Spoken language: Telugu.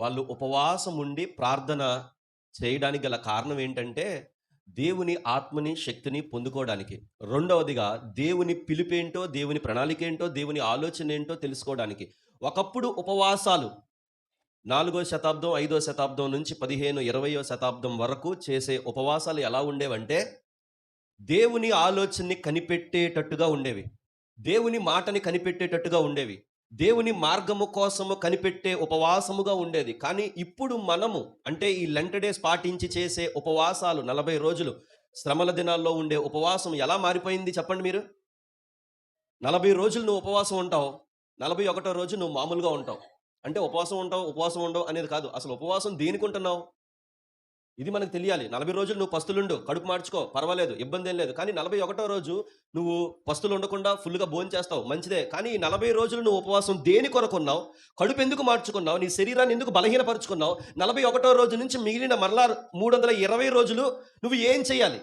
వాళ్ళు ఉపవాసం ఉండి ప్రార్థన చేయడానికి గల కారణం ఏంటంటే, దేవుని ఆత్మని, శక్తిని పొందుకోవడానికి. రెండవదిగా దేవుని పిలుపేంటో, దేవుని ప్రణాళికేంటో, దేవుని ఆలోచనేంటో తెలుసుకోవడానికి. ఒకప్పుడు ఉపవాసాలు 4వ శతాబ్దం, 5వ శతాబ్దం నుంచి 15, 20వ శతాబ్దం వరకు చేసే ఉపవాసాలు ఎలా ఉండేవంటే, దేవుని ఆలోచనని కనిపెట్టేటట్టుగా ఉండేవి. దేవుని మాటని కనిపెట్టేటట్టుగా ఉండేవి. దేవుని మార్గము కోసము కనిపెట్టే ఉపవాసముగా ఉండేది. కానీ ఇప్పుడు మనము అంటే ఈ లెంట్ డేస్ పాటించి చేసే ఉపవాసాలు 40 రోజులు శ్రమల దినాల్లో ఉండే ఉపవాసం ఎలా మారిపోయింది చెప్పండి మీరు? 40 రోజులు నువ్వు ఉపవాసం ఉంటావు. 41వ రోజు నువ్వు మామూలుగా ఉంటావు. అంటే ఉపవాసం ఉంటావు, ఉపవాసం ఉండవు అనేది కాదు. అసలు ఉపవాసం దేనికుంటున్నావు? ఇది మనకు తెలియాలి. 40 రోజులు నువ్వు పస్తులుండు, కడుపు మార్చుకో, పర్వాలేదు, ఇబ్బందేం లేదు. కానీ 41వ రోజు నువ్వు పస్తులుండకుండా ఫుల్‌గా భోంచేస్తావు, మంచిదే. కానీ ఈ 40 రోజులు నువ్వు ఉపవాసం దేని కొరకున్నావు? కడుపు ఎందుకు మార్చుకున్నావు? నీ శరీరాన్ని ఎందుకు బలహీనపరుచుకున్నావు? 41వ రోజు నుంచి మిగిలిన మరలా 320 రోజులు నువ్వు ఏం చేయాలి?